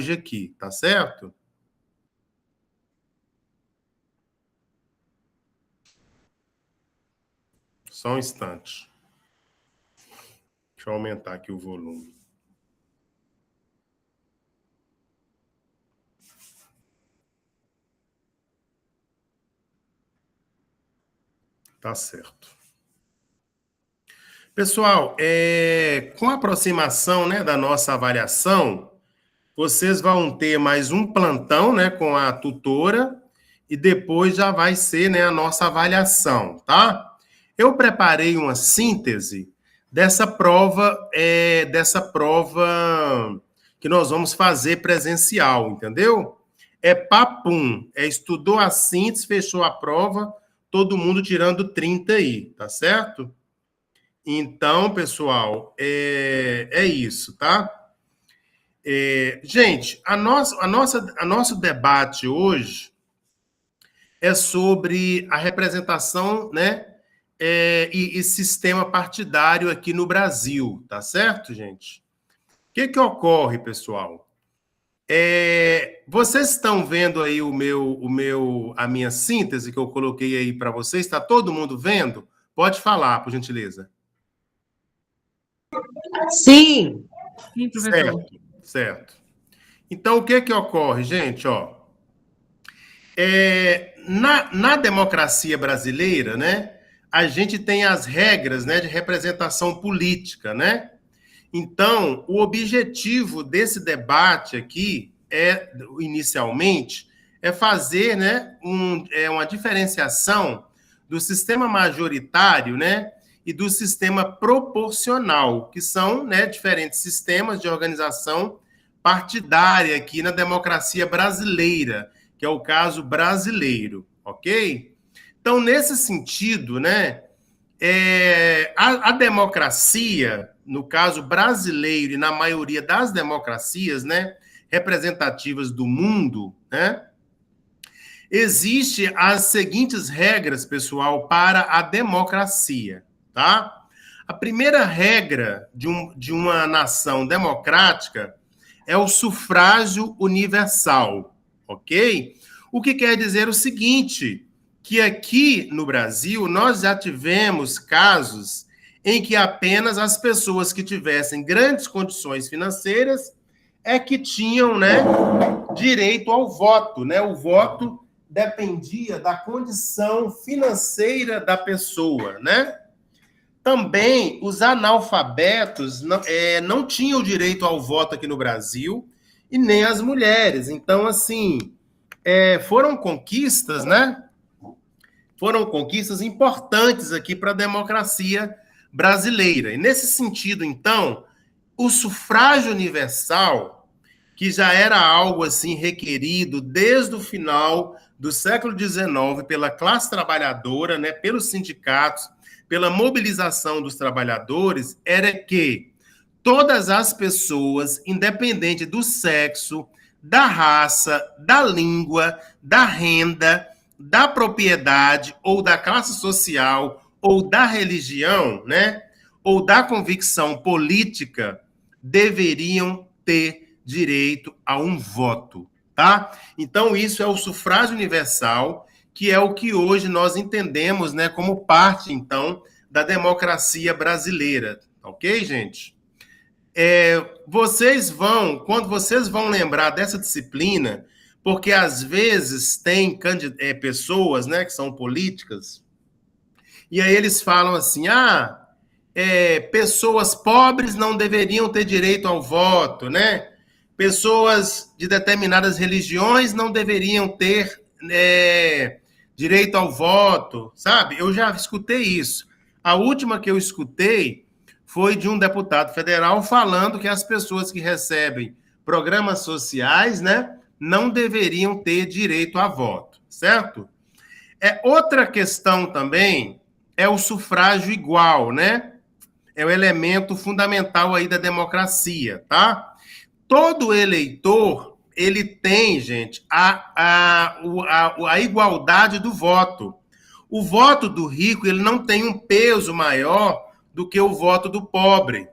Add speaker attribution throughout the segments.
Speaker 1: hoje aqui, tá certo? Só um instante. Deixa eu aumentar aqui o volume. Tá certo. Pessoal, com a aproximação, né, da nossa avaliação, vocês vão ter mais um plantão, né, com a tutora e depois já vai ser, né, a nossa avaliação, tá? Eu preparei uma síntese dessa prova que nós vamos fazer presencial, entendeu? É papum, estudou a síntese, fechou a prova, todo mundo tirando 30 aí, tá certo? Então, pessoal, é isso, tá? Gente, nosso debate hoje é sobre a representação, né, e sistema partidário aqui no Brasil, tá certo, gente? O que ocorre, pessoal? Vocês estão vendo aí a minha síntese que eu coloquei aí para vocês? Está todo mundo vendo? Pode falar, por gentileza.
Speaker 2: Sim. Sim, professor.
Speaker 1: Certo. Então, o que ocorre, gente? Ó, na democracia brasileira, né, a gente tem as regras, né, de representação política, né? Então, o objetivo desse debate aqui inicialmente, fazer, né, uma diferenciação do sistema majoritário, né, e do sistema proporcional, que são, né, diferentes sistemas de organização partidária aqui na democracia brasileira, que é o caso brasileiro, ok? Então, nesse sentido, né, a democracia, no caso brasileiro e na maioria das democracias, né, representativas do mundo, né, existe as seguintes regras, pessoal, para a democracia, tá? A primeira regra de uma nação democrática é o sufrágio universal, ok? O que quer dizer o seguinte, que aqui no Brasil nós já tivemos casos em que apenas as pessoas que tivessem grandes condições financeiras que tinham, né, direito ao voto, né? O voto dependia da condição financeira da pessoa, né? Também os analfabetos não tinham direito ao voto aqui no Brasil e nem as mulheres. Então, assim, foram conquistas, né? Foram conquistas importantes aqui para a democracia brasileira. E nesse sentido, então, o sufrágio universal, que já era algo assim requerido desde o final do século XIX pela classe trabalhadora, né, pelos sindicatos, pela mobilização dos trabalhadores, era que todas as pessoas, independente do sexo, da raça, da língua, da renda, da propriedade ou da classe social ou da religião, né, ou da convicção política, deveriam ter direito a um voto, tá? Então, isso é o sufrágio universal, que é o que hoje nós entendemos, né, como parte, então, da democracia brasileira, ok, gente? Quando vocês vão lembrar dessa disciplina, porque às vezes tem pessoas, né, que são políticas, e aí eles falam assim, pessoas pobres não deveriam ter direito ao voto, né? Pessoas de determinadas religiões não deveriam ter direito ao voto, sabe? Eu já escutei isso. A última que eu escutei foi de um deputado federal falando que as pessoas que recebem programas sociais, né, não deveriam ter direito a voto, certo? Outra questão também é o sufrágio igual, né? É o elemento fundamental aí da democracia, tá? Todo eleitor, ele tem, gente, a igualdade do voto. O voto do rico, ele não tem um peso maior do que o voto do pobre.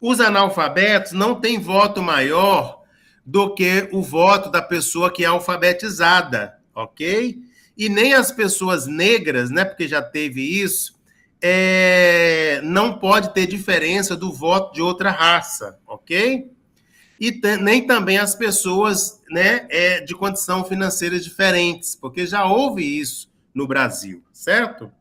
Speaker 1: Os analfabetos não têm voto maior do que o voto da pessoa que é alfabetizada, ok? E nem as pessoas negras, né, porque já teve isso, não pode ter diferença do voto de outra raça, ok? E nem também as pessoas, né, de condição financeira diferentes, porque já houve isso no Brasil, certo?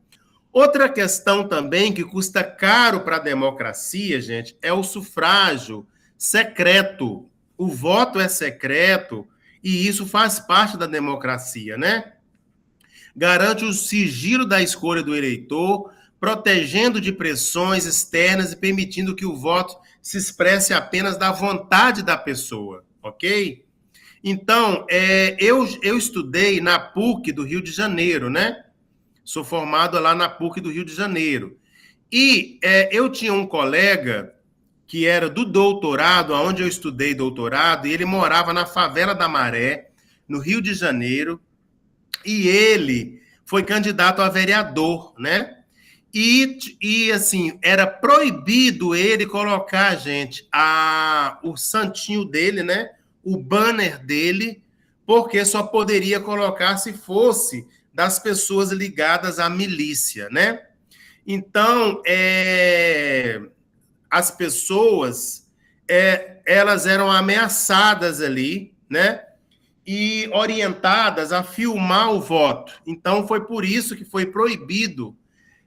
Speaker 1: Outra questão também que custa caro para a democracia, gente, é o sufrágio secreto. O voto é secreto e isso faz parte da democracia, né? Garante o sigilo da escolha do eleitor, protegendo de pressões externas e permitindo que o voto se expresse apenas da vontade da pessoa, ok? Então, eu estudei na PUC do Rio de Janeiro, né? Sou formado lá na PUC do Rio de Janeiro. E eu tinha um colega que era do doutorado, onde eu estudei doutorado, e ele morava na Favela da Maré, no Rio de Janeiro, e ele foi candidato a vereador, né? E assim, era proibido ele colocar, gente, o santinho dele, né? O banner dele, porque só poderia colocar se fosse das pessoas ligadas à milícia, né? Então, as pessoas, elas eram ameaçadas ali, né? E orientadas a filmar o voto. Então, foi por isso que foi proibido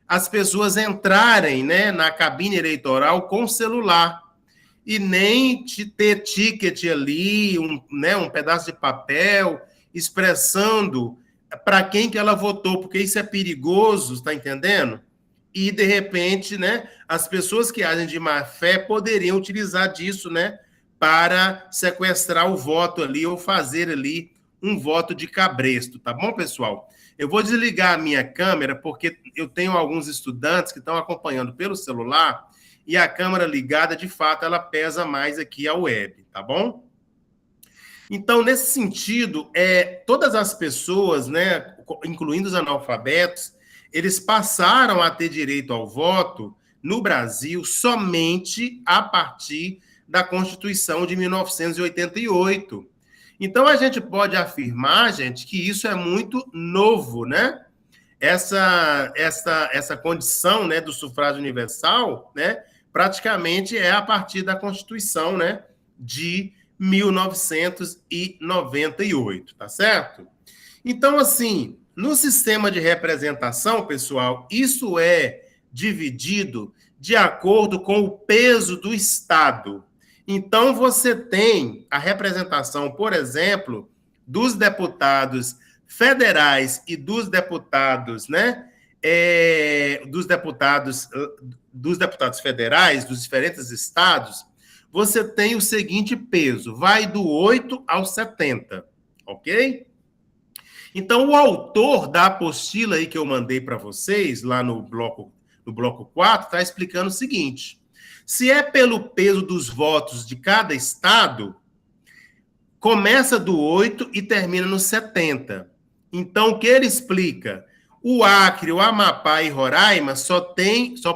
Speaker 1: as pessoas entrarem, né, na cabine eleitoral com celular e nem ter ticket ali, um pedaço de papel expressando para quem que ela votou, porque isso é perigoso, está entendendo? E, de repente, né, as pessoas que agem de má fé poderiam utilizar disso, né, para sequestrar o voto ali ou fazer ali um voto de cabresto, tá bom, pessoal? Eu vou desligar a minha câmera, porque eu tenho alguns estudantes que estão acompanhando pelo celular e a câmera ligada, de fato, ela pesa mais aqui a web, tá bom? Então, nesse sentido, todas as pessoas, né, incluindo os analfabetos, eles passaram a ter direito ao voto no Brasil somente a partir da Constituição de 1988. Então, a gente pode afirmar, gente, que isso é muito novo, né? Essa condição, né, do sufrágio universal, né, praticamente é a partir da Constituição, né, de 1998, tá certo? Então, assim, no sistema de representação, pessoal, isso é dividido de acordo com o peso do Estado. Então, você tem a representação, por exemplo, dos deputados federais e dos deputados, né? Dos deputados federais, dos diferentes estados, você tem o seguinte peso, vai do 8 ao 70, ok? Então, o autor da apostila aí que eu mandei para vocês, lá no bloco 4, está explicando o seguinte: se é pelo peso dos votos de cada estado, começa do 8 e termina no 70. Então, o que ele explica? O Acre, o Amapá e Roraima só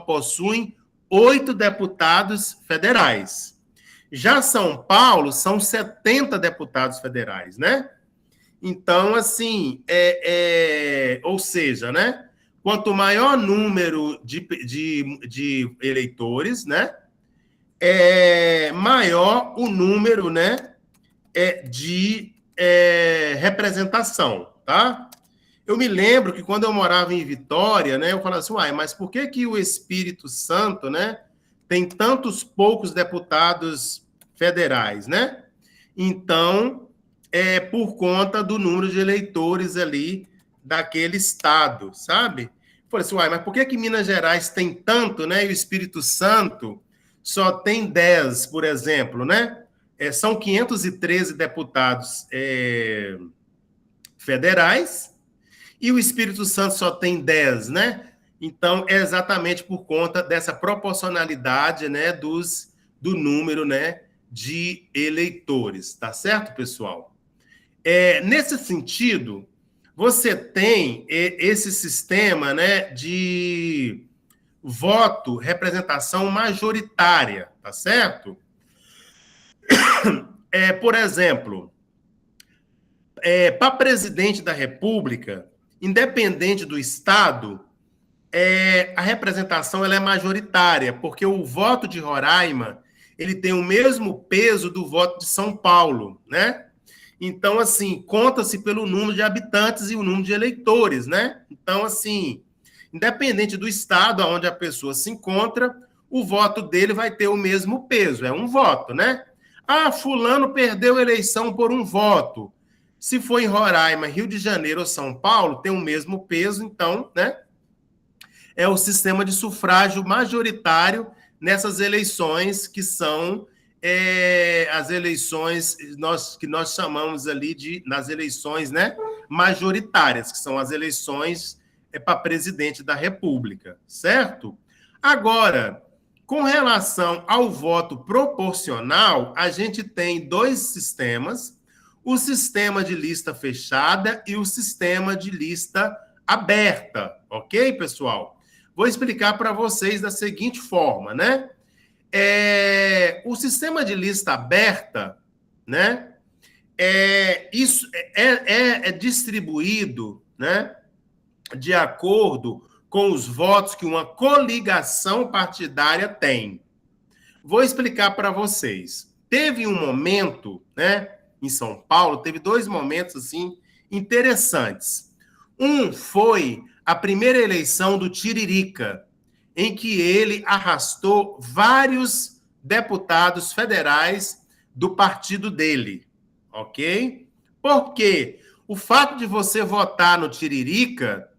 Speaker 1: possuem 8 deputados federais. Já São Paulo são 70 deputados federais, né? Então, assim, ou seja, né? Quanto maior número de eleitores, né? Maior o número, né? De representação, tá? Eu me lembro que quando eu morava em Vitória, né? Eu falava assim, mas por que o Espírito Santo, né? Tem tantos poucos deputados federais, né? Então, por conta do número de eleitores ali daquele estado, sabe? Eu falei assim, mas por que Minas Gerais tem tanto, né? E o Espírito Santo só tem 10, por exemplo, né? São 513 deputados federais e o Espírito Santo só tem 10, né? Então, é exatamente por conta dessa proporcionalidade, né, do número, né, de eleitores, tá certo, pessoal? Nesse sentido, você tem esse sistema, né, de voto, representação majoritária, tá certo? Por exemplo, para presidente da República, independente do Estado, a representação ela é majoritária, porque o voto de Roraima ele tem o mesmo peso do voto de São Paulo, né? Então, assim, conta-se pelo número de habitantes e o número de eleitores, né? Então, assim, independente do estado onde a pessoa se encontra, o voto dele vai ter o mesmo peso, é um voto, né? Ah, fulano perdeu a eleição por um voto. Se for em Roraima, Rio de Janeiro ou São Paulo, tem o mesmo peso, então, né? É o sistema de sufrágio majoritário nessas eleições que são as eleições que nós chamamos ali nas eleições, né, majoritárias, que são as eleições para presidente da República, certo? Agora, com relação ao voto proporcional, a gente tem dois sistemas, o sistema de lista fechada e o sistema de lista aberta, ok, pessoal? Vou explicar para vocês da seguinte forma, né? O sistema de lista aberta, né? Isso é distribuído, né? De acordo com os votos que uma coligação partidária tem. Vou explicar para vocês. Teve um momento, né? Em São Paulo, teve dois momentos assim interessantes. Um foi a primeira eleição do Tiririca, em que ele arrastou vários deputados federais do partido dele, ok? Porque o fato de você votar no Tiririca,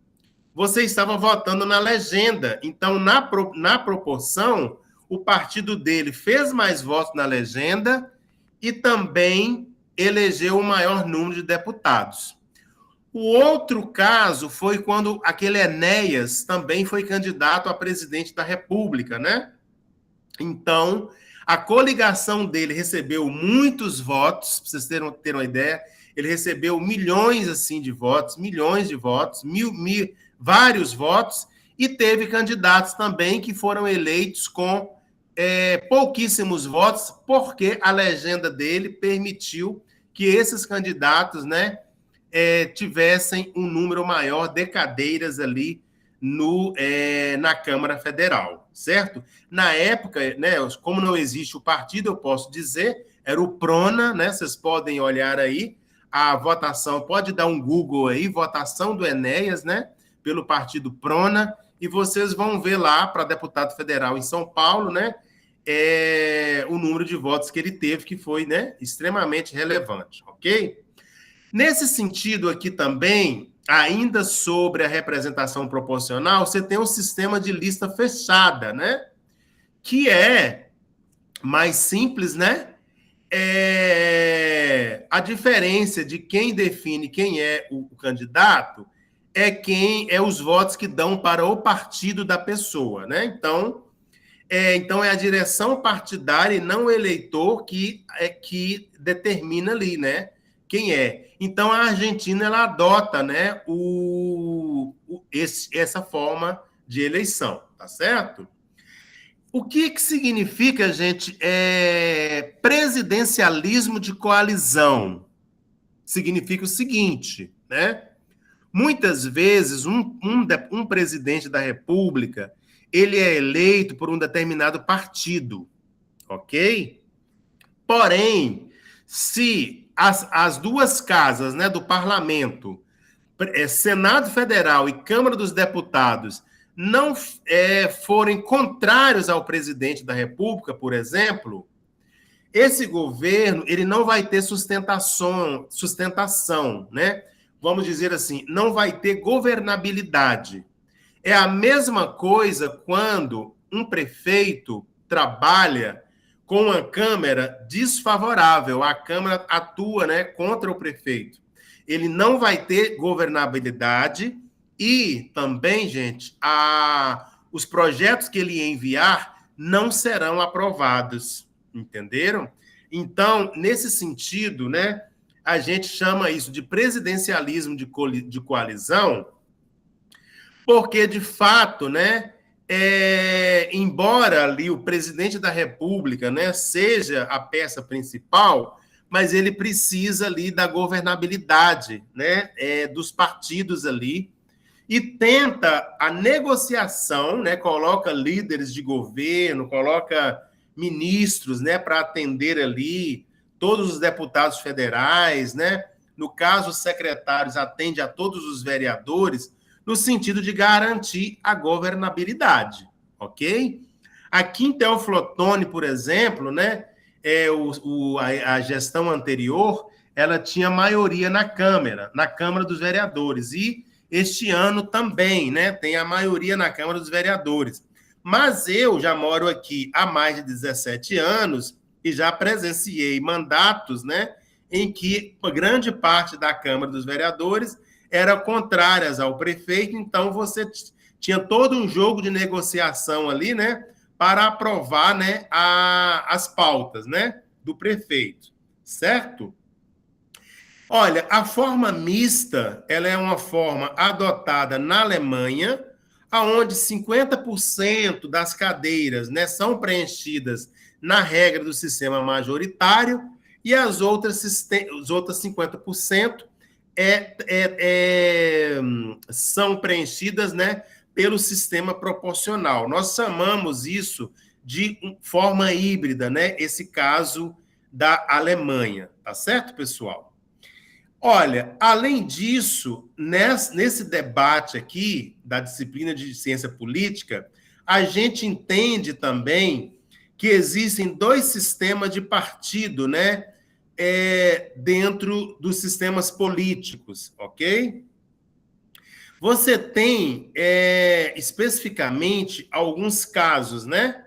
Speaker 1: você estava votando na legenda. Então, na proporção, o partido dele fez mais votos na legenda e também elegeu o maior número de deputados. O outro caso foi quando aquele Enéas também foi candidato a presidente da República, né? Então, a coligação dele recebeu muitos votos, para vocês terem uma ideia, ele recebeu milhões assim de votos, vários votos, e teve candidatos também que foram eleitos com pouquíssimos votos, porque a legenda dele permitiu que esses candidatos, né, tivessem um número maior de cadeiras ali na Câmara Federal, certo? Na época, né, como não existe o partido, eu posso dizer, era o PRONA, né? Vocês podem olhar aí a votação, pode dar um Google aí, votação do Enéas, né? Pelo partido PRONA, e vocês vão ver lá para deputado federal em São Paulo, né? O número de votos que ele teve, que foi, né, extremamente relevante, ok? Nesse sentido aqui também, ainda sobre a representação proporcional, você tem um sistema de lista fechada, né? Que é mais simples, né? A diferença de quem define quem é o candidato é os votos que dão para o partido da pessoa, né? Então é a direção partidária e não o eleitor que determina ali, né? Quem é. Então, a Argentina ela adota, né, essa forma de eleição, tá certo? O que significa, gente, presidencialismo de coalizão? Significa o seguinte, né? Muitas vezes, um presidente da República, ele é eleito por um determinado partido, ok? Porém, se as duas casas, né, do parlamento, Senado Federal e Câmara dos Deputados, não forem contrários ao presidente da República, por exemplo, esse governo ele não vai ter sustentação, né? Vamos dizer assim, não vai ter governabilidade. É a mesma coisa quando um prefeito trabalha com uma Câmara desfavorável. A Câmara atua, né, contra o prefeito. Ele não vai ter governabilidade e também, gente, os projetos que ele enviar não serão aprovados, entenderam? Então, nesse sentido, né, a gente chama isso de presidencialismo de coalizão, porque, de fato, né, embora ali o presidente da República, né, seja a peça principal, mas ele precisa ali da governabilidade, né, dos partidos ali, e tenta a negociação, né, coloca líderes de governo, coloca ministros, né, para atender ali todos os deputados federais, né? No caso, os secretários atendem a todos os vereadores, no sentido de garantir a governabilidade, ok? Aqui em Teoflotone, por exemplo, né, a gestão anterior, ela tinha maioria na Câmara dos Vereadores, e este ano também, né, tem a maioria na Câmara dos Vereadores. Mas eu já moro aqui há mais de 17 anos e já presenciei mandatos, né, em que grande parte da Câmara dos Vereadores era contrárias ao prefeito, então você tinha todo um jogo de negociação ali, né, para aprovar, né, as pautas, né, do prefeito, certo? Olha, a forma mista, ela é uma forma adotada na Alemanha, onde 50% das cadeiras, né, são preenchidas na regra do sistema majoritário e os outros 50% são preenchidas, né, pelo sistema proporcional. Nós chamamos isso de forma híbrida, né, esse caso da Alemanha, tá certo, pessoal? Olha, além disso, nesse debate aqui da disciplina de ciência política, a gente entende também que existem dois sistemas de partido, né, dentro dos sistemas políticos, ok? Você tem, especificamente, alguns casos, né?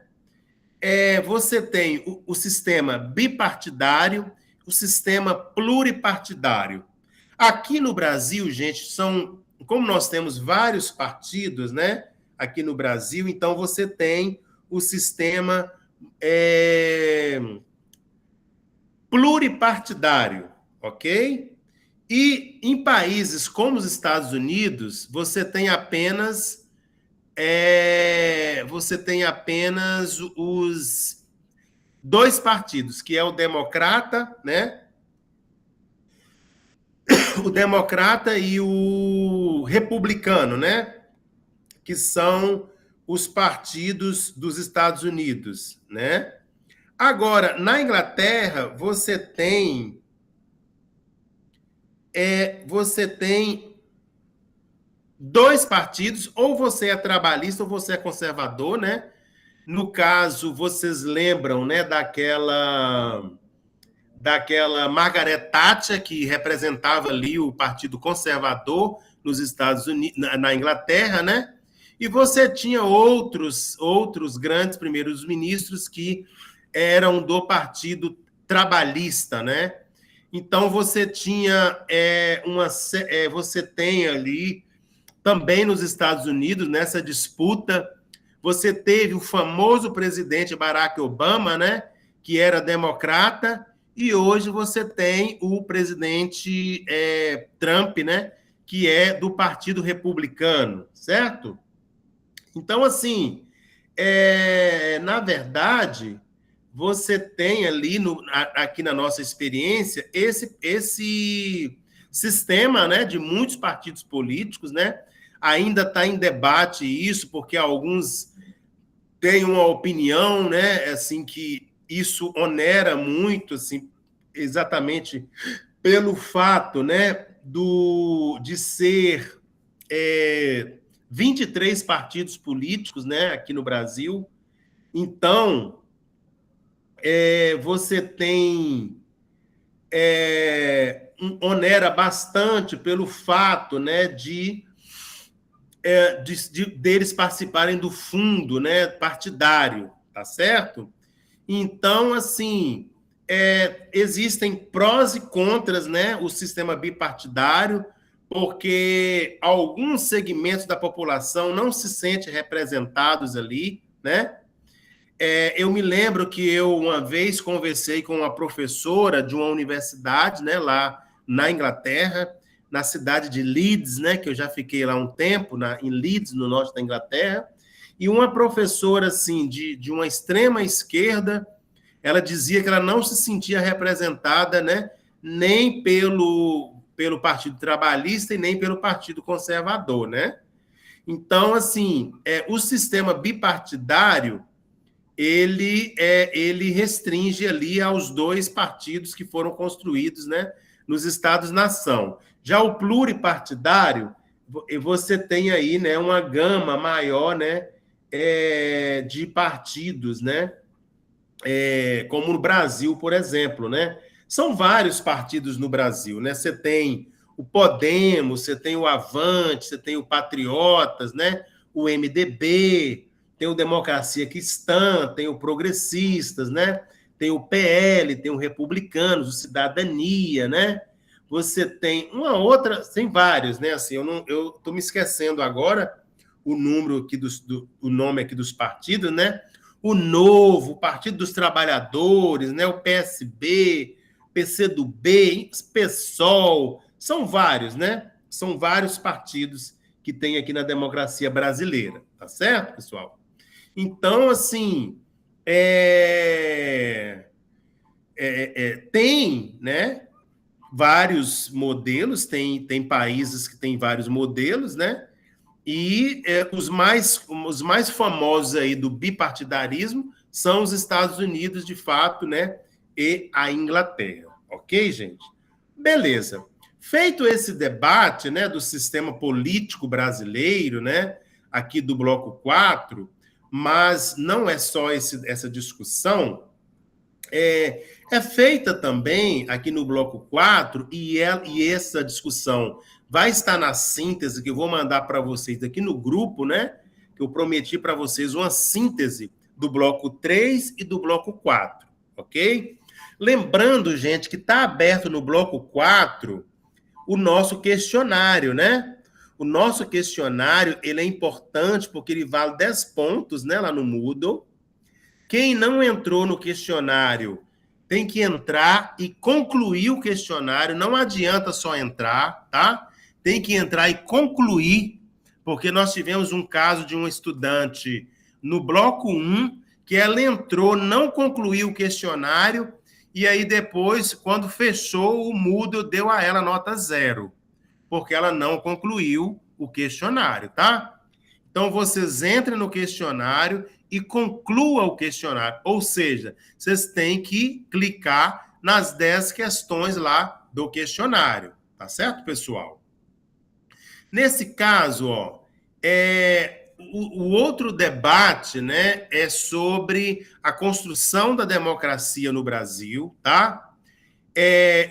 Speaker 1: Você tem o sistema bipartidário, o sistema pluripartidário. Aqui no Brasil, gente, como nós temos vários partidos, né, aqui no Brasil, então você tem o sistema pluripartidário, ok? E em países como os Estados Unidos, você tem apenas os dois partidos, que é o democrata, né? O democrata e o republicano, né? Que são os partidos dos Estados Unidos, né? Agora, na Inglaterra, você tem dois partidos, ou você é trabalhista ou você é conservador, né? No caso, vocês lembram, né, daquela Margaret Thatcher, que representava ali o Partido Conservador nos Estados Unidos, na Inglaterra, né? E você tinha outros grandes primeiros ministros que eram do Partido Trabalhista, né? Então você tinha você tem ali também nos Estados Unidos nessa disputa, você teve o famoso presidente Barack Obama, né? Que era democrata. E hoje você tem o presidente Trump, né, que é do Partido Republicano, certo? Então, assim, na verdade, você tem ali, aqui na nossa experiência, esse sistema, né, de muitos partidos políticos, né? Ainda está em debate isso, porque alguns têm uma opinião, né, assim, que isso onera muito, assim, exatamente pelo fato, né, de ser 23 partidos políticos, né, aqui no Brasil. Então, você tem onera bastante pelo fato, né, deles participarem do fundo, né, partidário, tá certo? Então, assim, existem prós e contras, né, o sistema bipartidário, porque alguns segmentos da população não se sentem representados ali, né? Eu me lembro que eu, uma vez, conversei com uma professora de uma universidade, né, lá na Inglaterra, na cidade de Leeds, né, que eu já fiquei lá um tempo, em Leeds, no norte da Inglaterra, e uma professora, assim, de uma extrema esquerda, ela dizia que ela não se sentia representada, né, nem pelo Partido Trabalhista e nem pelo Partido Conservador, né? Então, assim, o sistema bipartidário, ele restringe ali aos dois partidos que foram construídos, né, nos Estados-nação. Já o pluripartidário, você tem aí, né, uma gama maior, né, de partidos, né, como no Brasil, por exemplo, né? São vários partidos no Brasil, né? Você tem o Podemos, você tem o Avante, você tem o Patriotas, né? O MDB, tem o Democracia Cristã, tem o Progressistas, né? Tem o PL, tem o Republicanos, o Cidadania, né? Você tem uma outra, tem vários, né? Assim, eu tô me esquecendo agora o número aqui o nome aqui dos partidos, né? O Novo, o Partido dos Trabalhadores, né? O PSB, PCdoB, PSOL, são vários, né? São vários partidos que tem aqui na democracia brasileira, tá certo, pessoal? Então, assim, tem, né, vários modelos, tem países que têm vários modelos, né? E os mais famosos aí do bipartidarismo são os Estados Unidos, de fato, né? E a Inglaterra. Ok, gente? Beleza. Feito esse debate, né, do sistema político brasileiro, né, aqui do Bloco 4, mas não é só essa discussão, é feita também aqui no Bloco 4, e essa discussão vai estar na síntese que eu vou mandar para vocês aqui no grupo, né? Que eu prometi para vocês uma síntese do Bloco 3 e do Bloco 4, ok? Lembrando, gente, que está aberto no Bloco 4 o nosso questionário, né? O nosso questionário, ele é importante porque ele vale 10 pontos, né, lá no Moodle. Quem não entrou no questionário tem que entrar e concluir o questionário. Não adianta só entrar, tá? Tem que entrar e concluir, porque nós tivemos um caso de um estudante no bloco 1, que ela entrou, não concluiu o questionário, e aí depois, quando fechou, o Moodle deu a ela nota 0, porque ela não concluiu o questionário, tá? Então, vocês entrem no questionário e conclua o questionário. Ou seja, vocês têm que clicar nas 10 questões lá do questionário. Tá certo, pessoal? Nesse caso, ó, o outro debate, né, é sobre a construção da democracia no Brasil, tá?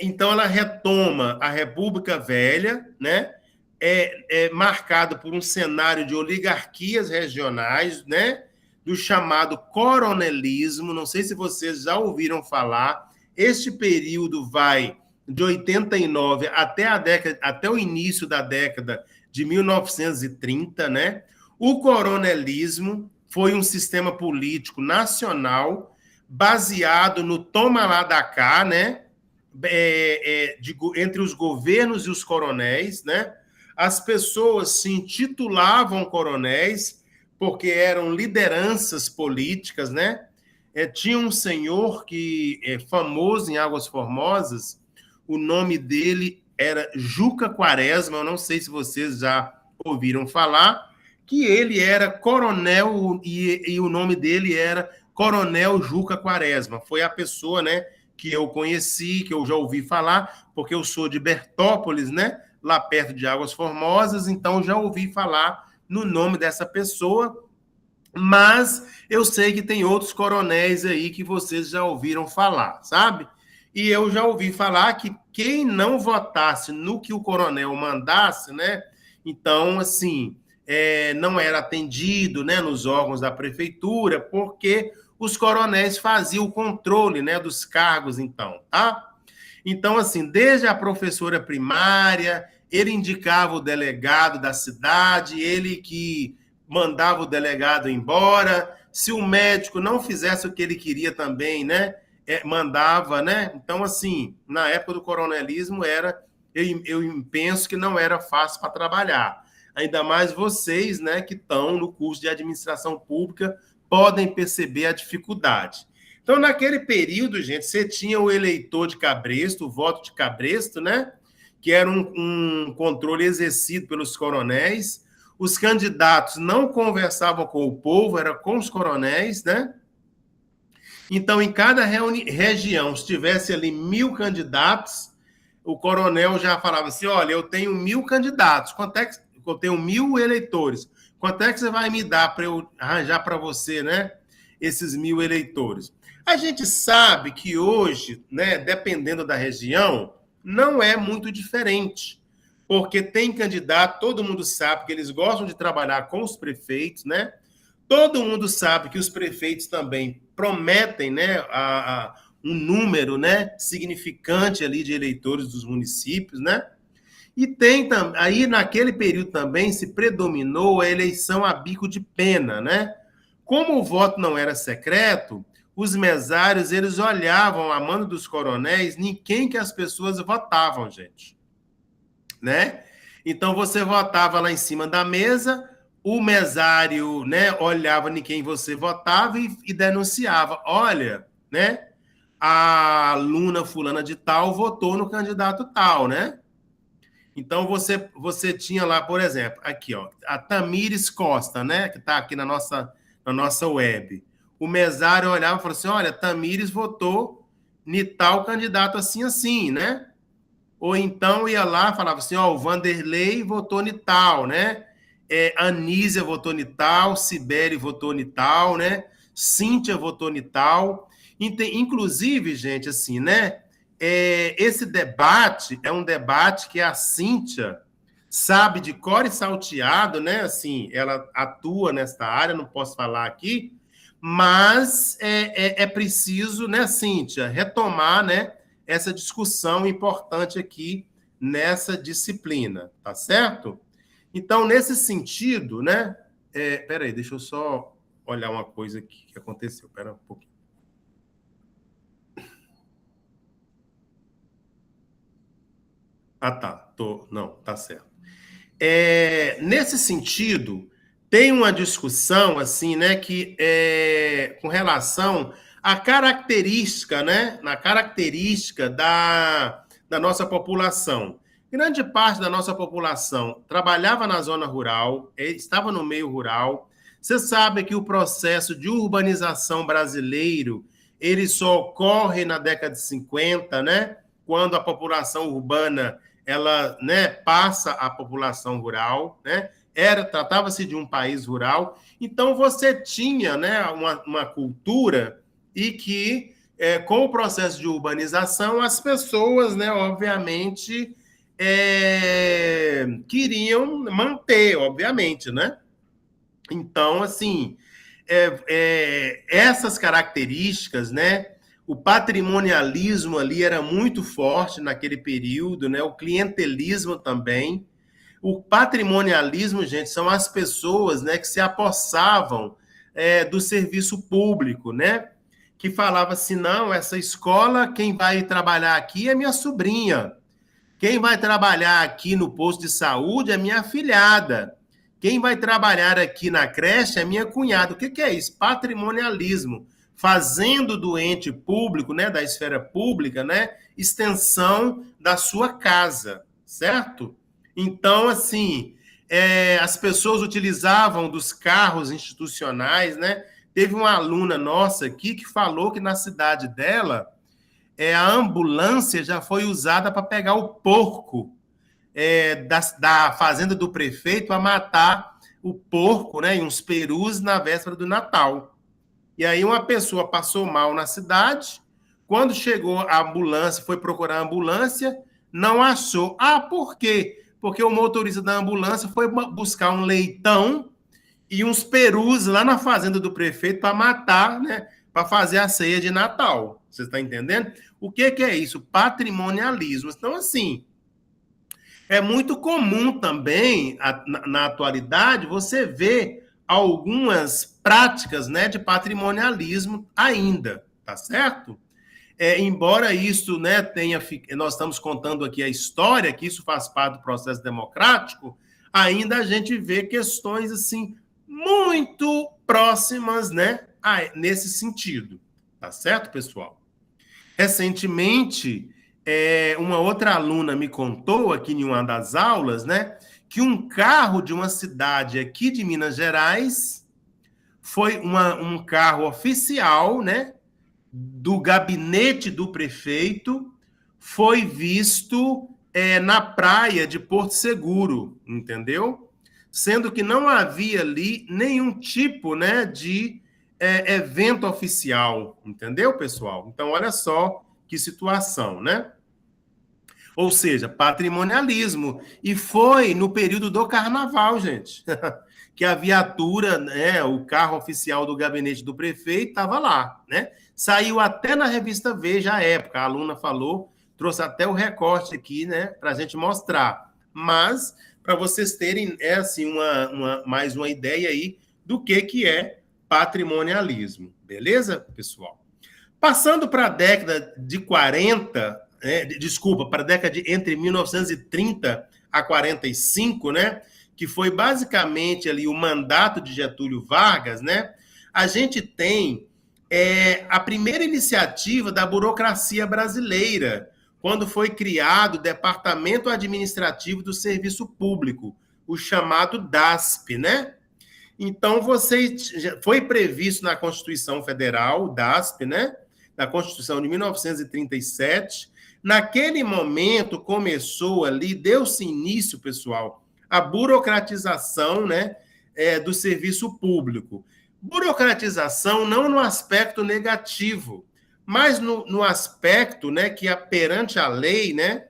Speaker 1: Então, ela retoma a República Velha, né? Marcado por um cenário de oligarquias regionais, né? Do chamado coronelismo. Não sei se vocês já ouviram falar. Este período vai de 89 até o início da década de 1930, né? O coronelismo foi um sistema político nacional baseado no toma lá da cá, né? Entre os governos e os coronéis, né? As pessoas se intitulavam coronéis porque eram lideranças políticas, né? Tinha um senhor que é famoso em Águas Formosas, o nome dele era Juca Quaresma, eu não sei se vocês já ouviram falar, que ele era coronel e o nome dele era Coronel Juca Quaresma. Foi a pessoa, né, que eu conheci, que eu já ouvi falar, porque eu sou de Bertópolis, né, lá perto de Águas Formosas, então já ouvi falar no nome dessa pessoa, mas eu sei que tem outros coronéis aí que vocês já ouviram falar, sabe? E eu já ouvi falar que quem não votasse no que o coronel mandasse, né, então, assim, não era atendido, né, nos órgãos da prefeitura, porque os coronéis faziam o controle, né, dos cargos, então, tá? Então, assim, desde a professora primária, ele indicava o delegado da cidade, ele que mandava o delegado embora. Se o médico não fizesse o que ele queria também, né, mandava, né? Então, assim, na época do coronelismo eu penso que não era fácil para trabalhar. Ainda mais vocês, né, que estão no curso de administração pública, podem perceber a dificuldade. Então, naquele período, gente, você tinha o eleitor de cabresto, o voto de cabresto, né? Que era um controle exercido pelos coronéis. Os candidatos não conversavam com o povo, era com os coronéis, né? Então, em cada região, se tivesse ali 1.000 candidatos, o coronel já falava assim, olha, eu tenho 1.000 candidatos, quanto é que eu tenho 1.000 eleitores, quanto é que você vai me dar para eu arranjar para você, né, esses 1.000 eleitores? A gente sabe que hoje, né, dependendo da região, não é muito diferente, porque tem candidato, todo mundo sabe que eles gostam de trabalhar com os prefeitos, né? Todo mundo sabe que os prefeitos também prometem, né, um número, né, significante ali de eleitores dos municípios, né? E tem aí naquele período também se predominou a eleição a bico de pena, né? Como o voto não era secreto, os mesários eles olhavam a mando dos coronéis em quem que as pessoas votavam, gente, né? Então você votava lá em cima da mesa, o mesário, né, olhava em quem você votava e denunciava, olha, né? A aluna fulana de tal votou no candidato tal, né? Então, você tinha lá, por exemplo, aqui, ó, a Tamires Costa, né, que está aqui na nossa web. O mesário olhava e falou assim, olha, Tamires votou em tal candidato assim, assim, né? Ou então ia lá e falava assim, ó, o Vanderlei votou em tal, né? Anísia votou em tal, Sibeli votou em tal, né? Cíntia votou em tal. Inclusive, gente, assim, né? Esse debate é um debate que a Cíntia sabe de cor e salteado, né? Assim, ela atua nesta área, não posso falar aqui, mas é preciso, né, Cíntia, retomar, né, essa discussão importante aqui nessa disciplina, tá certo? Então, nesse sentido, né? Peraí, deixa eu só olhar uma coisa aqui que aconteceu. Pera um pouquinho. Ah, tá. Não, tá certo. Nesse sentido, tem uma discussão, assim, né, que com relação à característica, né, na característica da nossa população. Grande parte da nossa população trabalhava na zona rural, estava no meio rural. Você sabe que o processo de urbanização brasileiro, ele só ocorre na década de 50, né, quando a população urbana ela, né, passa à população rural, né? Tratava-se de um país rural, então você tinha, né, uma cultura e que, com o processo de urbanização, as pessoas, né, obviamente, queriam manter, obviamente, né? Então, assim, essas características, né? O patrimonialismo ali era muito forte naquele período, né? O clientelismo também. O patrimonialismo, gente, são as pessoas, né, que se apossavam do serviço público, né? Que falava assim, não, essa escola, quem vai trabalhar aqui é minha sobrinha. Quem vai trabalhar aqui no posto de saúde é minha afilhada. Quem vai trabalhar aqui na creche é minha cunhada. O que é isso? Patrimonialismo. Fazendo do ente público, né, da esfera pública, né, extensão da sua casa, certo? Então, assim, as pessoas utilizavam dos carros institucionais, né? Teve uma aluna nossa aqui que falou que na cidade dela, a ambulância já foi usada para pegar o porco da fazenda do prefeito a matar o porco, né, e uns perus na véspera do Natal. E aí uma pessoa passou mal na cidade, quando chegou a ambulância, foi procurar a ambulância, não achou. Ah, por quê? Porque o motorista da ambulância foi buscar um leitão e uns perus lá na fazenda do prefeito para matar, né, para fazer a ceia de Natal. Você está entendendo? O que é isso? Patrimonialismo. Então, assim, é muito comum também, na atualidade, você ver algumas práticas, né, de patrimonialismo ainda, tá certo? Embora isso, né, nós estamos contando aqui a história, que isso faz parte do processo democrático, ainda a gente vê questões assim muito próximas, né, nesse sentido, Tá certo, pessoal? Recentemente, uma outra aluna me contou aqui em uma das aulas, né, que um carro de uma cidade aqui de Minas Gerais foi um carro oficial, né, do gabinete do prefeito, foi visto na praia de Porto Seguro, entendeu? Sendo que não havia ali nenhum tipo, né, de evento oficial, entendeu, pessoal? Então, olha só que situação, né? Ou seja, patrimonialismo. E foi no período do carnaval, gente, que a viatura, né, o carro oficial do gabinete do prefeito estava lá, né? Saiu até na revista Veja à época, a aluna falou, trouxe até o recorte aqui, né, para a gente mostrar. Mas, para vocês terem assim, mais uma ideia aí do que é patrimonialismo. Beleza, pessoal? Passando para a década de 40, desculpa, para a década de entre 1930 a 45, né, que foi basicamente ali o mandato de Getúlio Vargas, né, a gente tem a primeira iniciativa da burocracia brasileira, quando foi criado o Departamento Administrativo do Serviço Público, o chamado DASP, né? Então, foi previsto na Constituição Federal, o DASP, né? Na Constituição de 1937. Naquele momento, começou ali, deu-se início, pessoal, à burocratização, né, do serviço público. Burocratização não no aspecto negativo, mas no aspecto, né, que perante a lei, né,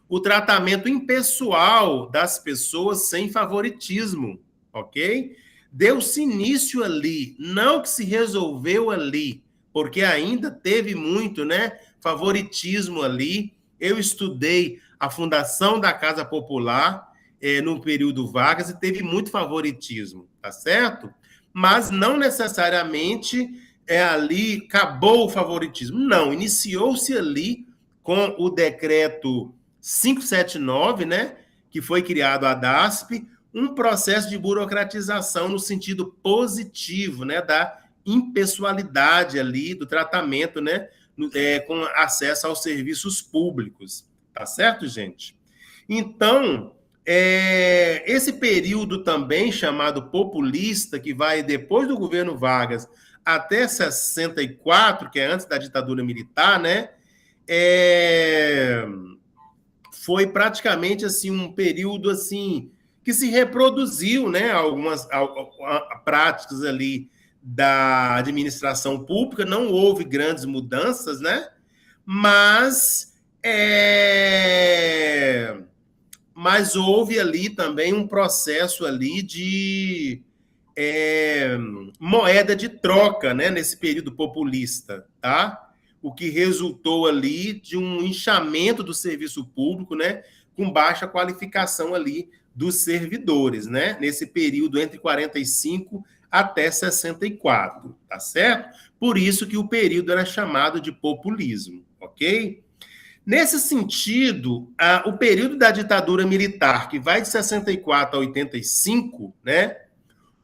Speaker 1: o tratamento impessoal das pessoas sem favoritismo, ok? Deu-se início ali, não que se resolveu ali, porque ainda teve muito, né, favoritismo ali. Eu estudei a fundação da Casa Popular no período Vargas e teve muito favoritismo, tá certo? Mas não necessariamente ali acabou o favoritismo. Não, iniciou-se ali com o decreto 579, né, que foi criado a DASP, um processo de burocratização no sentido positivo, né, da impessoalidade ali do tratamento, né, com acesso aos serviços públicos, tá certo, gente? Então, esse período também chamado populista, que vai depois do governo Vargas até 64, que é antes da ditadura militar, né, foi praticamente assim um período assim que se reproduziu, né, algumas práticas ali da administração pública, não houve grandes mudanças, né, mas houve ali também um processo ali de moeda de troca, né, nesse período populista, tá? O que resultou ali de um inchamento do serviço público, né, com baixa qualificação ali dos servidores, né, nesse período entre 45 até 64, tá certo? Por isso que o período era chamado de populismo, ok? Nesse sentido, o período da ditadura militar, que vai de 64 a 85, né,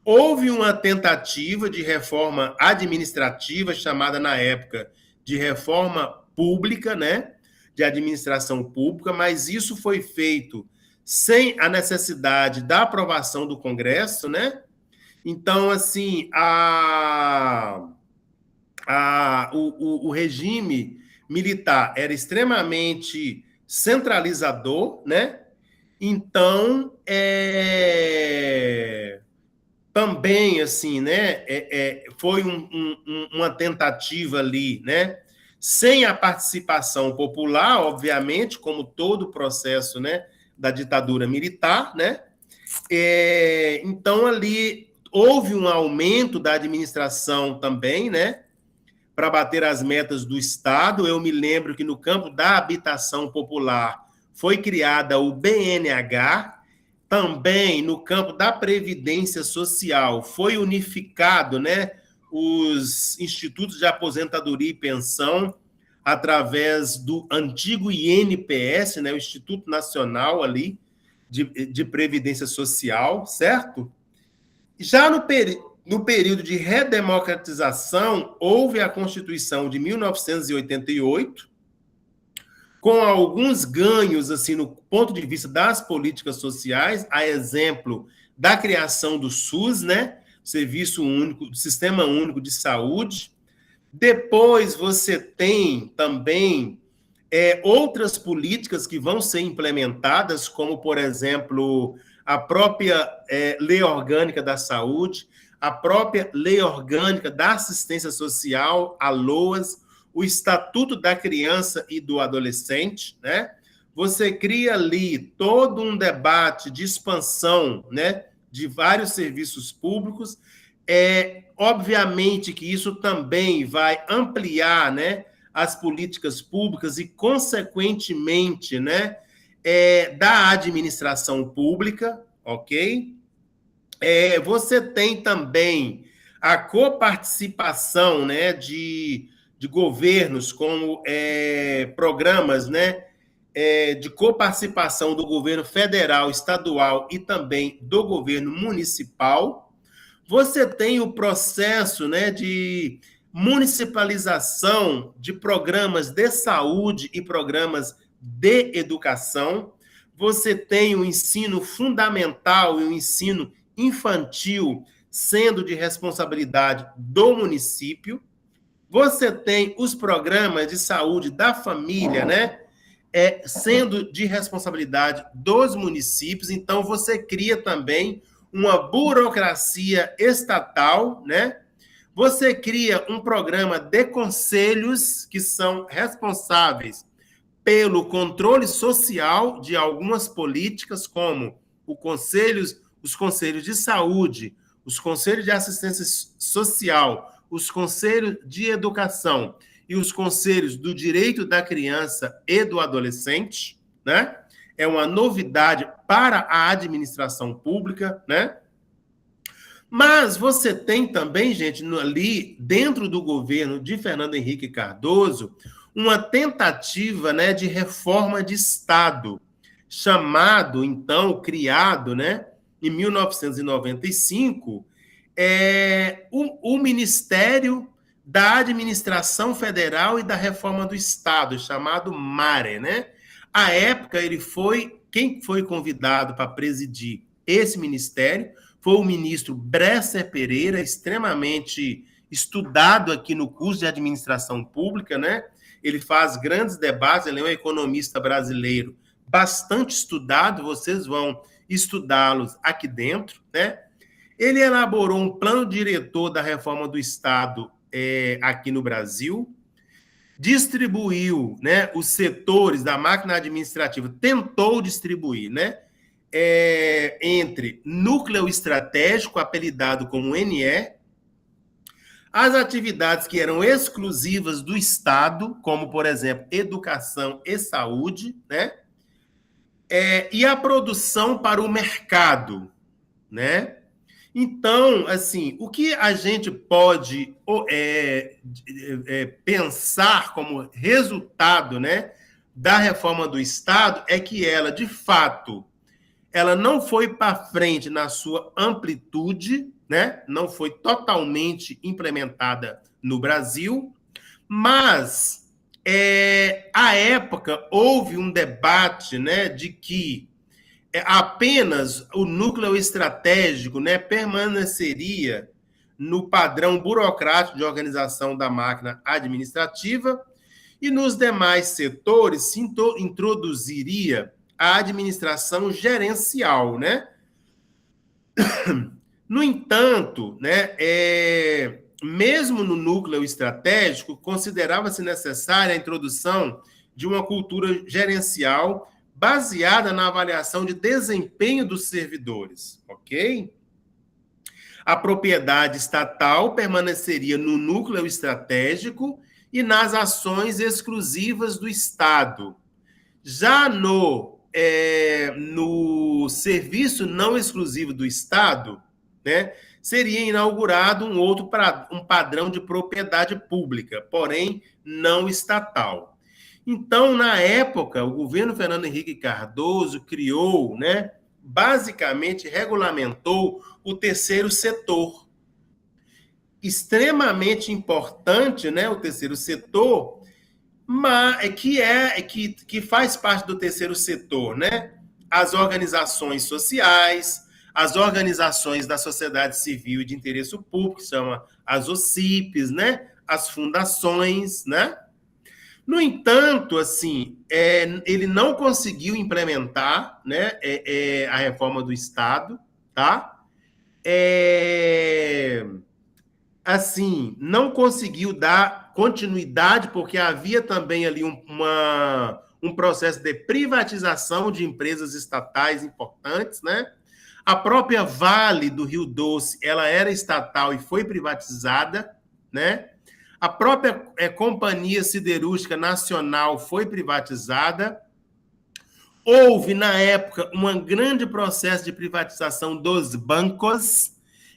Speaker 1: houve uma tentativa de reforma administrativa, chamada na época de reforma pública, né, de administração pública, mas isso foi feito sem a necessidade da aprovação do Congresso, né? Então, assim, o regime militar era extremamente centralizador, né? Então, também, assim, né, foi uma tentativa ali, né, sem a participação popular, obviamente, como todo o processo, né, da ditadura militar, né, então ali houve um aumento da administração também, né, para bater as metas do Estado. Eu me lembro que no campo da habitação popular foi criada o BNH, também no campo da previdência social foi unificado, né, os institutos de aposentadoria e pensão através do antigo INPS, né, o Instituto Nacional ali de Previdência Social, certo? Já no período No período de redemocratização, houve a Constituição de 1988, com alguns ganhos assim no ponto de vista das políticas sociais, a exemplo da criação do SUS, né? Serviço Único, Sistema Único de Saúde. Depois você tem também outras políticas que vão ser implementadas, como, por exemplo, a própria Lei Orgânica da Saúde, a própria Lei Orgânica da Assistência Social, a LOAS, o Estatuto da Criança e do Adolescente, né? Você cria ali todo um debate de expansão, né, de vários serviços públicos. Obviamente que isso também vai ampliar, né, as políticas públicas e, consequentemente, né, da administração pública, ok? Você tem também a coparticipação, né, de governos, como programas, né, de coparticipação do governo federal, estadual e também do governo municipal. Você tem o processo, né, de municipalização de programas de saúde e programas de educação. Você tem o ensino fundamental e o ensino infantil sendo de responsabilidade do município. Você tem os programas de saúde da família, né, sendo de responsabilidade dos municípios. Então, você cria também uma burocracia estatal, né? Você cria um programa de conselhos que são responsáveis pelo controle social de algumas políticas, como os conselhos de saúde, os conselhos de assistência social, os conselhos de educação e os conselhos do direito da criança e do adolescente, né? É uma novidade para a administração pública, né? Mas você tem também, gente, ali dentro do governo de Fernando Henrique Cardoso, uma tentativa, né, de reforma de Estado, chamado, então, criado, né, em 1995, o Ministério da Administração Federal e da Reforma do Estado, chamado MARE, né? À época, quem foi convidado para presidir esse ministério foi o ministro Bresser Pereira, extremamente estudado aqui no curso de administração pública, né? Ele faz grandes debates, ele é um economista brasileiro bastante estudado, vocês vão estudá-los aqui dentro, né? Ele elaborou um plano diretor da reforma do Estado aqui no Brasil, distribuiu, né, os setores da máquina administrativa, tentou distribuir, né, entre núcleo estratégico, apelidado como NE, as atividades que eram exclusivas do Estado, como, por exemplo, educação e saúde, né, e a produção para o mercado, né? Então, assim, o que a gente pode pensar como resultado, né, da reforma do Estado é que ela, de fato, ela não foi para frente na sua amplitude, né? Não foi totalmente implementada no Brasil, mas à época houve um debate, né, de que apenas o núcleo estratégico, né, permaneceria no padrão burocrático de organização da máquina administrativa e nos demais setores se introduziria a administração gerencial, né? No entanto, né, mesmo no núcleo estratégico, considerava-se necessária a introdução de uma cultura gerencial baseada na avaliação de desempenho dos servidores, ok? A propriedade estatal permaneceria no núcleo estratégico e nas ações exclusivas do Estado. Já no serviço não exclusivo do Estado, né, seria inaugurado um padrão de propriedade pública, porém não estatal. Então, na época, o governo Fernando Henrique Cardoso criou, né, basicamente regulamentou o terceiro setor, extremamente importante, né, o terceiro setor, mas que faz parte do terceiro setor, né? As organizações sociais, as organizações da sociedade civil e de interesse público, que são as OCIPs, né? As fundações, né? No entanto, assim, ele não conseguiu implementar, né, a reforma do Estado, tá? Assim, não conseguiu dar continuidade, porque havia também ali um processo de privatização de empresas estatais importantes, né? A própria Vale do Rio Doce, ela era estatal e foi privatizada, né? A própria Companhia Siderúrgica Nacional foi privatizada. Houve, na época, um grande processo de privatização dos bancos.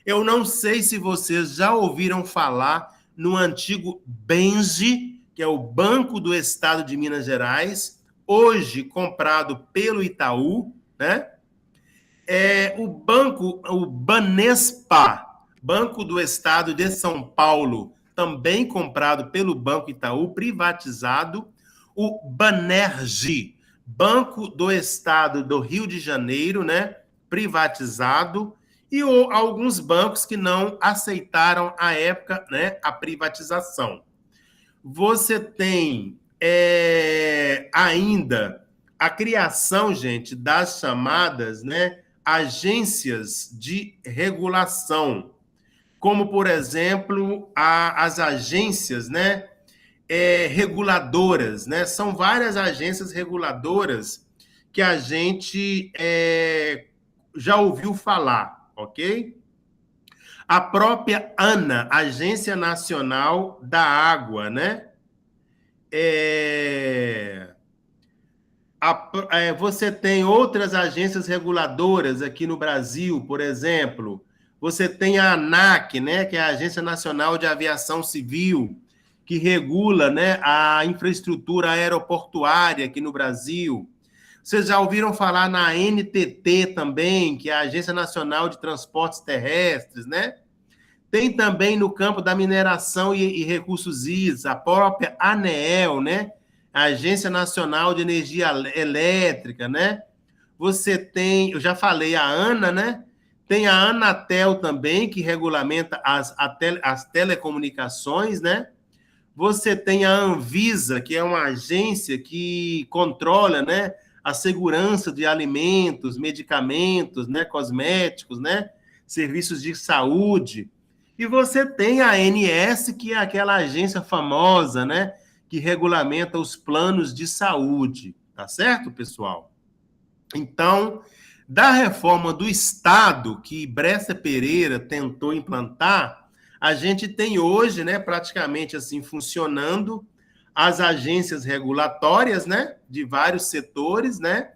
Speaker 1: Eu não sei se vocês já ouviram falar no antigo BENGE, que é o Banco do Estado de Minas Gerais, hoje comprado pelo Itaú, né? O Banespa, Banco do Estado de São Paulo, também comprado pelo Banco Itaú, privatizado. O Banerj, Banco do Estado do Rio de Janeiro, né, privatizado, e alguns bancos que não aceitaram à época, né, a privatização. Você tem ainda a criação, gente, das chamadas, né, agências de regulação, como, por exemplo, as agências, né, reguladoras, né? São várias agências reguladoras que a gente já ouviu falar, ok? A própria ANA, Agência Nacional da Água, né? Você tem outras agências reguladoras aqui no Brasil, por exemplo, você tem a ANAC, né, que é a Agência Nacional de Aviação Civil, que regula, né, a infraestrutura aeroportuária aqui no Brasil. Vocês já ouviram falar na ANTT também, que é a Agência Nacional de Transportes Terrestres, né? Tem também no campo da mineração e recursos hídricos, a própria ANEEL, né? A Agência Nacional de Energia Elétrica, né? Você tem, eu já falei, a ANA, né? Tem a Anatel também, que regulamenta as telecomunicações, né? Você tem a Anvisa, que é uma agência que controla, né, a segurança de alimentos, medicamentos, né, cosméticos, né, serviços de saúde. E você tem a ANS, que é aquela agência famosa, né, que regulamenta os planos de saúde. Tá certo, pessoal? Então, da reforma do Estado que Bresser Pereira tentou implantar, a gente tem hoje, né, praticamente assim, funcionando as agências regulatórias, né, de vários setores, né,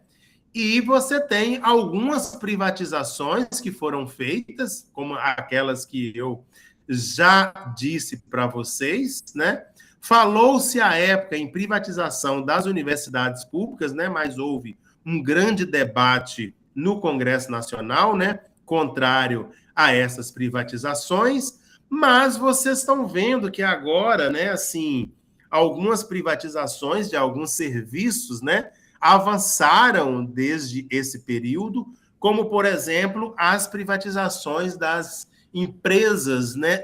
Speaker 1: e você tem algumas privatizações que foram feitas, como aquelas que eu já disse para vocês, né. Falou-se à época em privatização das universidades públicas, né, mas houve um grande debate no Congresso Nacional, né, contrário a essas privatizações, mas vocês estão vendo que agora, né, assim, algumas privatizações de alguns serviços, né, avançaram desde esse período, como, por exemplo, as privatizações das empresas, né,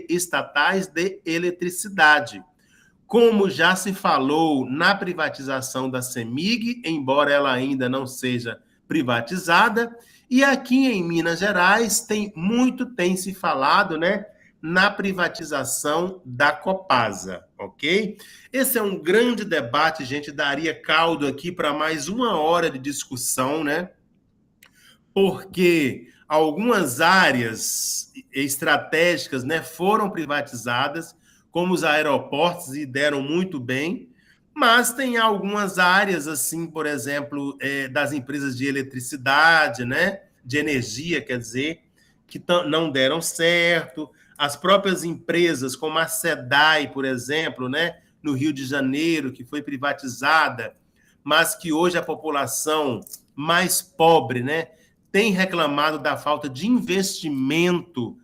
Speaker 1: estatais de eletricidade. Como já se falou na privatização da CEMIG, embora ela ainda não seja privatizada, e aqui em Minas Gerais tem se falado, né, na privatização da Copasa, ok? Esse é um grande debate, gente, daria caldo aqui para mais 1 hora de discussão, né? Porque algumas áreas estratégicas, né, foram privatizadas, como os aeroportos, e deram muito bem, mas tem algumas áreas, assim, por exemplo, das empresas de eletricidade, né, de energia, quer dizer, que não deram certo. As próprias empresas, como a SEDAI, por exemplo, né, no Rio de Janeiro, que foi privatizada, mas que hoje a população mais pobre, né, tem reclamado da falta de investimento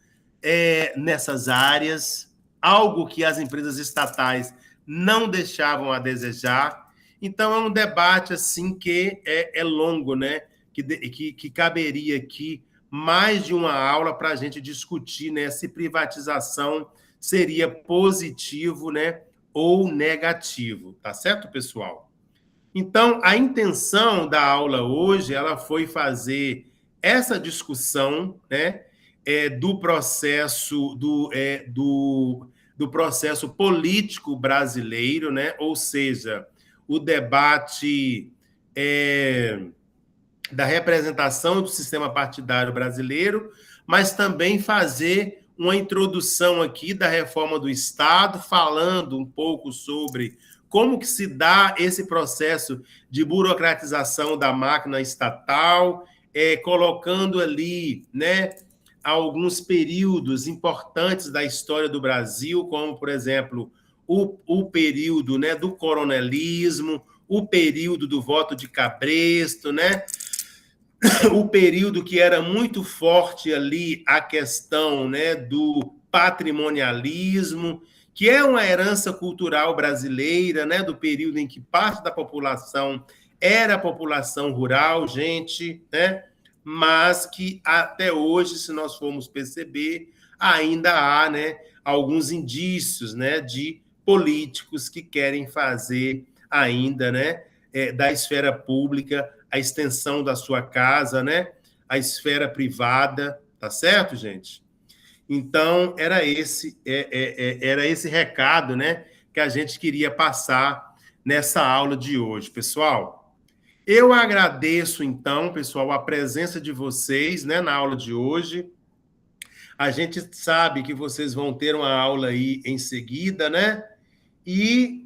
Speaker 1: nessas áreas, algo que as empresas estatais não deixavam a desejar. Então, é um debate assim que é longo, né? Que caberia aqui mais de uma aula para a gente discutir, né, se privatização seria positivo, né, ou negativo, tá certo, pessoal? Então, a intenção da aula hoje, ela foi fazer essa discussão, né, do processo do processo político brasileiro, né, ou seja, o debate da representação do sistema partidário brasileiro, mas também fazer uma introdução aqui da reforma do Estado, falando um pouco sobre como que se dá esse processo de burocratização da máquina estatal, colocando ali, né, alguns períodos importantes da história do Brasil, como, por exemplo, o período, né, do coronelismo, o período do voto de cabresto, né, o período que era muito forte ali a questão, né, do patrimonialismo, que é uma herança cultural brasileira, né, do período em que parte da população era a população rural, gente, né, mas que até hoje, se nós formos perceber, ainda há, né, alguns indícios, né, de políticos que querem fazer ainda, né, da esfera pública a extensão da sua casa, né, a esfera privada, tá certo, gente? Então, era esse recado, né, que a gente queria passar nessa aula de hoje, pessoal. Eu agradeço, então, pessoal, a presença de vocês, né, na aula de hoje. A gente sabe que vocês vão ter uma aula aí em seguida, né? E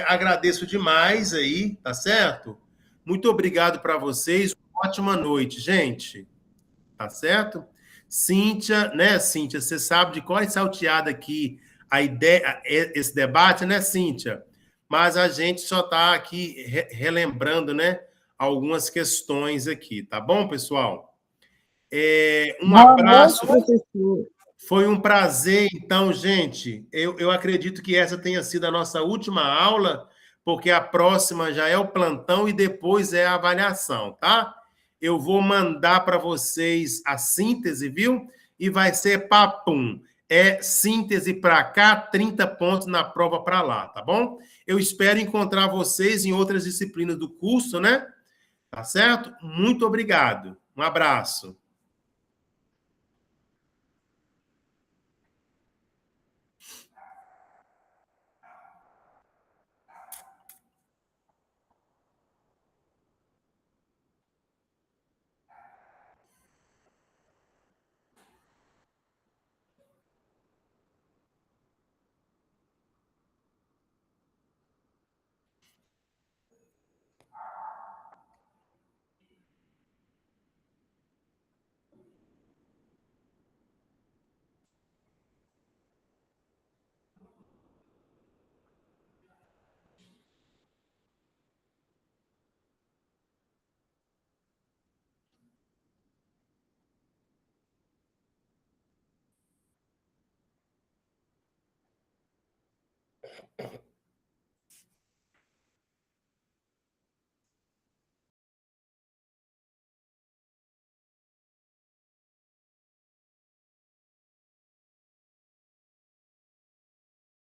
Speaker 1: agradeço demais aí, tá certo? Muito obrigado para vocês. Ótima noite, gente. Tá certo? Cíntia, né, Cíntia? Você sabe de qual é salteada aqui a ideia, esse debate, né, Cíntia? Mas a gente só está aqui relembrando, né, algumas questões aqui, tá bom, pessoal? Um abraço. Foi um prazer, então, gente. Eu acredito que essa tenha sido a nossa última aula, porque a próxima já é o plantão e depois é a avaliação, tá? Eu vou mandar para vocês a síntese, viu? E vai ser papum. É síntese para cá, 30 pontos na prova para lá, tá bom? Eu espero encontrar vocês em outras disciplinas do curso, né? Tá certo? Muito obrigado. Um abraço.